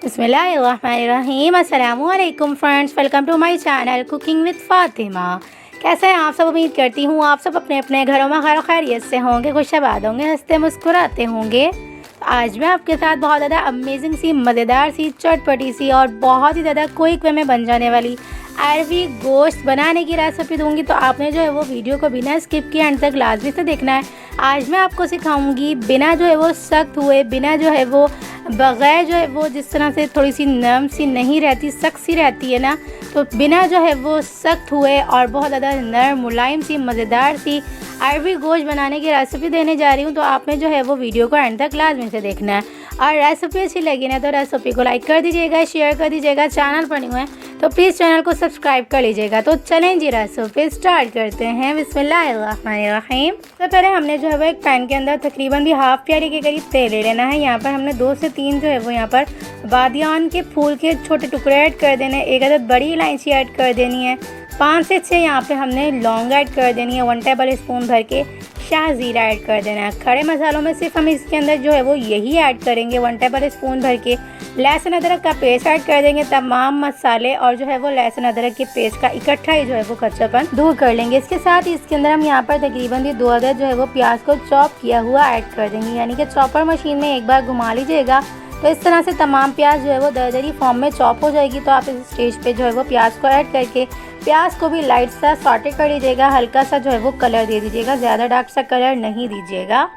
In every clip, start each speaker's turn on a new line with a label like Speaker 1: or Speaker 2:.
Speaker 1: बिस्मिल्लाहिर्रहमानिर्रहीम। अस्सलामुअलैकुम friends, welcome to my channel cooking with Fatima. कैसे हैं आप सब? उम्मीद करती हूँ आप सब अपने अपने घरों में खैर खैरियत से होंगे, खुशआबाद होंगे, हंसते मुस्कुराते होंगे। तो आज मैं आपके साथ बहुत ज़्यादा अमेजिंग सी, मज़ेदार सी, चटपटी सी और बहुत ही ज़्यादा क्विक वे में बन जाने वाली अरबी गोश्त बनाने की रेसिपी दूंगी। तो आपने जो है वो वीडियो को बिना स्किप किए एंड तक लाजमी से देखना है। आज मैं आपको सिखाऊंगी बिना जो है वो सख्त हुए, बिना जो है वो बग़ैर जो है वो जिस तरह से थोड़ी सी नरम सी नहीं रहती, सख्त सी रहती है ना, तो बिना जो है वो सख्त हुए और बहुत ज़्यादा नरम मुलायम सी मज़ेदार सी अरबी गोश्त बनाने की रेसिपी देने जा रही हूँ। तो आपने जो है वो वीडियो को एंड तक लाजमी से देखना है। और रेसिपी अच्छी लगी ना तो रेसिपी को लाइक कर दीजिएगा, शेयर कर दीजिएगा। चैनल पर नहीं हुए तो प्लीज़ चैनल को सब्सक्राइब कर लीजिएगा। तो चलें जी, रेसिपी स्टार्ट करते हैं। बिस्मिल्लाहिर्रहमानिर्रहीम। तो पहले हमने जो है वो एक पैन के अंदर तकरीबन भी हाफ़ प्याली के करीब तेल ले लेना है। यहाँ पर हमने 2 से 3 जो है वो यहाँ पर बादियान के फूल के छोटे टुकड़े ऐड कर देने, एक अदद बड़ी इलायची ऐड कर देनी है, 5 से 6 यहाँ पे हमने लौंग ऐड कर देनी है, 1 टेबल स्पून भर के शाह ज़ीरा ऐड कर देना है। खड़े मसालों में सिर्फ हम इसके अंदर जो है वो यही ऐड करेंगे, 1 टेबल स्पून भर के लहसुन अदरक का पेस्ट ऐड कर देंगे। तमाम मसाले और जो है वो लहसुन अदरक के पेस्ट का इकट्ठा ही जो है वो कच्चापन दूर कर लेंगे। इसके साथ ही इसके अंदर हम यहाँ पर तकरीबन 2 अदद जो है वो प्याज को चॉप किया हुआ ऐड कर देंगे, यानी कि चॉपर मशीन में एक बार घुमा लीजिएगा तो इस तरह से तमाम प्याज जो है वो दरदरी फॉर्म में चॉप हो जाएगी। तो आप इस स्टेज पे जो है वो प्याज को ऐड करके प्याज को भी लाइट सा सॉटे कर लीजिएगा, हल्का सा जो है वो कलर दे दीजिएगा, ज़्यादा डार्क सा कलर नहीं दीजिएगा।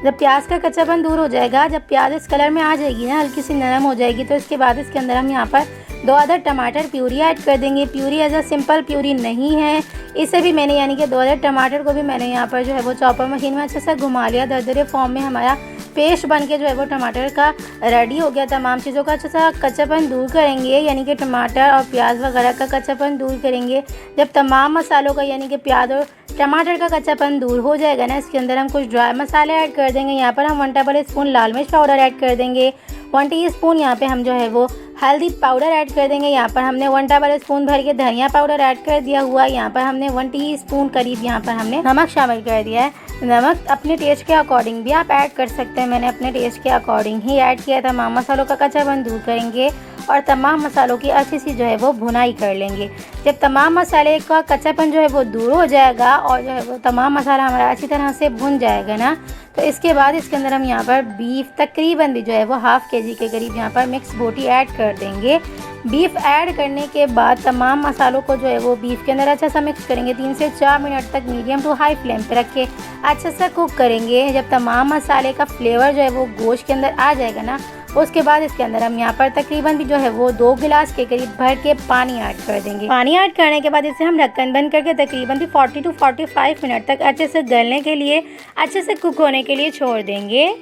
Speaker 1: जब प्याज का कच्चापन दूर हो जाएगा, जब प्याज इस कलर में आ जाएगी ना, हल्की सी नरम हो जाएगी, तो इसके बाद इसके अंदर हम यहाँ पर 2 अदद टमाटर प्यूरी ऐड कर देंगे। Puree as a simple puree नहीं है, इसे भी मैंने यानी कि 2 अदद टमाटर को भी मैंने यहाँ पर जो है वो चॉपर मशीन में अच्छे से घुमा लिया। दरदरे फॉर्म में हमारा पेस्ट बन के जो है वो टमाटर का रेडी हो गया। तमाम चीज़ों का अच्छा सा कच्चापन दूर करेंगे, यानी कि टमाटर और प्याज वगैरह का कच्चापन दूर करेंगे। जब तमाम मसालों का यानी कि प्याज और टमाटर का कच्चापन दूर हो जाएगा ना, इसके अंदर हम कुछ ड्राई मसाले ऐड कर देंगे। यहाँ पर हम 1 टेबल स्पून लाल मिर्च पाउडर ऐड कर देंगे, 1 टीस्पून यहाँ पे हम जो है वो हल्दी पाउडर ऐड कर देंगे। यहाँ पर हमने 1 टेबल स्पून भर के धनिया पाउडर ऐड कर दिया हुआ। यहाँ पर हमने 1 टीस्पून करीब यहाँ पर हमने नमक शामिल कर दिया है। नमक अपने टेस्ट के अकॉर्डिंग भी आप ऐड कर सकते हैं, मैंने अपने टेस्ट के अकॉर्डिंग ही ऐड किया। तमाम मसालों का कच्चापन दूर करेंगे और तमाम मसालों की अच्छी सी जो है वो भुनाई कर लेंगे। जब तमाम मसाले का कच्चापन जो है वो दूर हो जाएगा और जो है वो तमाम मसाला हमारा अच्छी तरह से भुन जाएगा ना, तो इसके बाद इसके अंदर हम यहाँ पर बीफ तकरीबन भी जो है वो हाफ़ kg के करीब यहाँ पर मिक्स बोटी ऐड कर देंगे। बीफ ऐड करने के बाद तमाम मसालों को जो है वो बीफ के अंदर अच्छा सा मिक्स करेंगे। 3 से 4 मिनट तक मीडियम टू हाई फ्लेम पे रख के अच्छा सा कुक करेंगे। जब तमाम मसाले का फ्लेवर जो है वो गोश्त के अंदर आ जाएगा ना, उसके बाद इसके अंदर हम यहाँ पर तकरीबन भी जो है वो 2 गिलास के करीब भर के पानी ऐड कर देंगे। पानी ऐड करने के बाद इसे हम ढक्कन बंद करके तकरीबन भी 40 to 45 मिनट तक अच्छे से गलने के लिए, अच्छे से कुक होने के लिए छोड़ देंगे।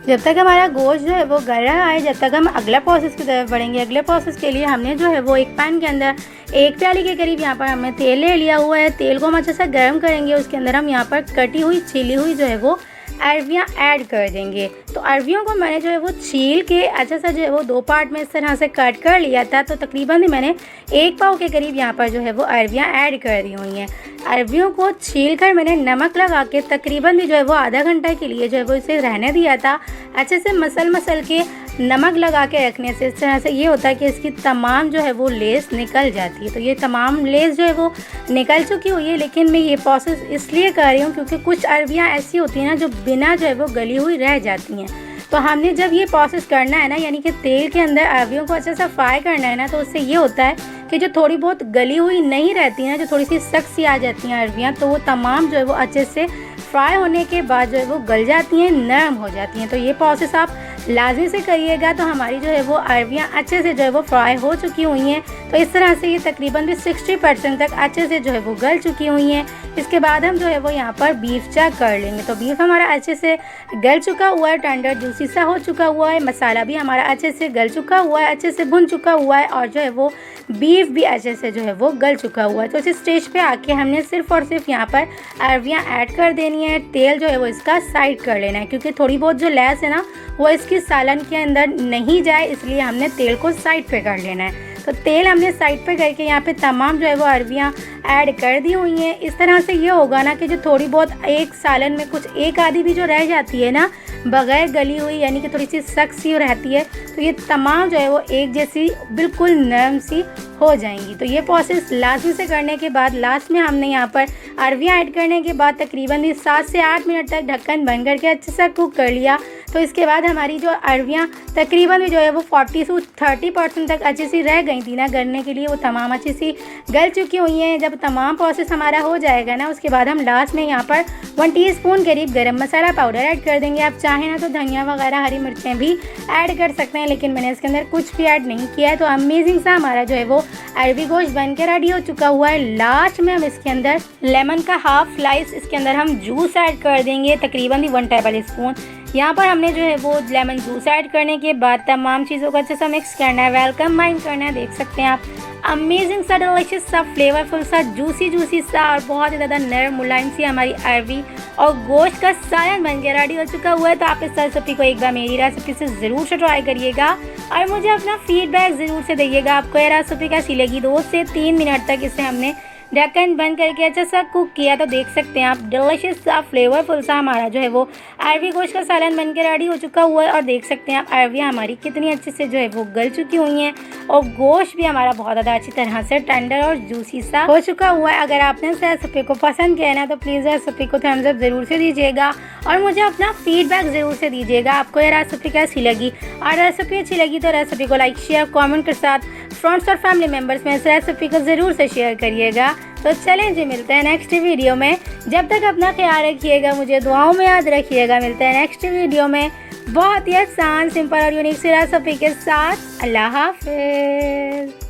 Speaker 1: जब तक हमारा गोश्त जो है वो गल रहा है, जब तक हम अगला प्रोसेस की तरफ बढ़ेंगे। अगले प्रोसेस के लिए हमने जो है वो एक पैन के अंदर 1 प्याली के करीब यहाँ पर हमने तेल ले लिया हुआ है। तेल को हम अच्छे से गर्म करेंगे। उसके अंदर हम यहाँ पर कटी हुई छिली हुई जो है वो अरबियाँ ऐड कर देंगे। तो अरबियों को मैंने जो है वो छील के अच्छा सा जो है वो 2 पार्ट में इस तरह से कट कर लिया था। तो तकरीबन भी मैंने 1 पाव के करीब यहाँ पर जो है वो अरबियाँ ऐड कर दी हुई हैं। अरबियों को छील कर मैंने नमक लगा के तकरीबन भी जो है वो आधा घंटा के लिए जो है वो इसे रहने दिया था। अच्छे से मसल के नमक लगा के रखने से इस तरह से ये होता है कि इसकी तमाम जो है वो लेस निकल जाती है। तो ये तमाम लेस जो है वो निकल चुकी हुई है, लेकिन मैं ये प्रोसेस इसलिए कर रही हूँ क्योंकि कुछ अरबियाँ ऐसी होती हैं ना जो बिना जो है वो गली हुई रह जाती हैं। तो हमने जब ये प्रोसेस करना है ना, यानी कि तेल के अंदर अरबियों को अच्छे से फ्राई करना है ना, तो उससे ये होता है कि जो थोड़ी बहुत गली हुई नहीं रहती हैं, जो थोड़ी सी सख्त सी आ जाती हैं अरबियाँ, तो वो तमाम जो है वो अच्छे से फ्राई होने के बाद जो है वो गल जाती हैं, नरम हो जाती हैं। तो ये प्रोसेस आप लाजमी से करिएगा। तो हमारी जो है वो अरबियाँ अच्छे से जो है वो फ्राई हो चुकी हुई हैं। तो इस तरह से ये तकरीबन भी 60% तक अच्छे से जो है वो गल चुकी हुई हैं। इसके बाद हम जो है वो यहाँ पर बीफ चेक कर लेंगे। तो बीफ हमारा अच्छे से गल चुका हुआ है, टेंडर जूसी सा हो चुका हुआ है, मसाला भी हमारा अच्छे से गल चुका हुआ है, अच्छे से भुन चुका हुआ है और जो है वो बीफ भी अच्छे से जो है वो गल चुका हुआ है। तो इस स्टेज पे आके हमने सिर्फ और सिर्फ यहाँ पर अरवियाँ ऐड कर देनी है। तेल जो है वो इसका साइड कर लेना है, क्योंकि थोड़ी बहुत जो लैस है ना वो इसकी सालन के अंदर नहीं जाए, इसलिए हमने तेल को साइड पे कर लेना है। तो तेल हमने साइड पे करके यहाँ पे तमाम जो है वो अरवियाँ ऐड कर दी हुई हैं। इस तरह से ये होगा ना कि जो थोड़ी बहुत एक सालन में कुछ एक आधी भी जो रह जाती है ना बग़ैर गली हुई, यानी कि थोड़ी सी सख्त सी रहती है, तो ये तमाम जो है वो एक जैसी बिल्कुल नरम सी हो जाएंगी। तो ये प्रोसेस लाजमी से करने के बाद लास्ट में हमने यहाँ पर अरवियाँ ऐड करने के बाद तकरीबन 7 से 8 मिनट तक ढक्कन बंद करके अच्छे से कुक कर लिया। तो इसके बाद हमारी जो अरवियाँ तकरीबन भी जो है वो 40 से 30% तक अच्छी सी रह गई थी ना गलने के लिए, वो तमाम अच्छी सी गल चुकी हुई हैं। जब तमाम प्रोसेस हमारा हो जाएगा ना, उसके बाद हम लास्ट में यहाँ पर 1 टीस्पून करीब गरम मसाला पाउडर ऐड कर देंगे। आप चाहें ना तो धनिया वगैरह हरी मिर्चें भी ऐड कर सकते हैं, लेकिन मैंने इसके अंदर कुछ भी ऐड नहीं किया है। तो अमेजिंग सा हमारा जो है वो अरबी गोश्त बन के रेडी हो चुका हुआ है। लास्ट में हम इसके अंदर लेमन का हाफ स्लाइस इसके अंदर हम जूस ऐड कर देंगे, तकरीबन 1 टेबल स्पून। यहाँ पर हमने जो है वो लेमन जूस ऐड करने के बाद तमाम चीज़ों को अच्छे से मिक्स करना है, वेलकम बाइंड करना है। देख सकते हैं आप अमेजिंग सा, डिलीशियस सा, फ्लेवरफुल सा, जूसी सा और बहुत ही ज़्यादा नरम मुलायम सी हमारी अरबी और गोश्त का सालन बन के रेडी हो चुका हुआ है। तो आप इस रेसिपी को एक बार मेरी रेसिपी से ज़रूर से ट्राई करिएगा और मुझे अपना फीडबैक ज़रूर से दीजिएगा। आपको ये रेसिपी कैसी लगी। 2 से 3 मिनट तक इसे हमने ढक्कन बंद करके अच्छा सा कुक किया। तो देख सकते हैं आप डिलीशियस सा, फ्लेवरफुल सा हमारा जो है वो अरबी गोश्त का सालन बन के रेडी हो चुका हुआ है। और देख सकते हैं आप अरबियाँ हमारी कितनी अच्छे से जो है वो गल चुकी हुई हैं और गोश्त भी हमारा बहुत ज़्यादा अच्छी तरह से टेंडर और जूसी सा हो चुका हुआ है। अगर आपने इस रेसिपी को पसंद किया है ना, तो प्लीज़ रेसिपी को थम्स अप ज़रूर से दीजिएगा और मुझे अपना फीडबैक ज़रूर से दीजिएगा। आपको ये रेसिपी कैसी लगी, और रेसिपी अच्छी लगी तो रेसिपी को लाइक, शेयर, कमेंट के साथ फ्रेंड्स और फैमिली मेम्बर्स में इस रेसिपी को ज़रूर से शेयर करिएगा। तो चलें जी, मिलते हैं नेक्स्ट वीडियो में। जब तक अपना ख्याल रखिएगा, मुझे दुआओं में याद रखिएगा। मिलते हैं नेक्स्ट वीडियो में बहुत ही आसान, सिंपल और यूनिक सी रेसिपी के साथ। अल्लाह हाफिज़।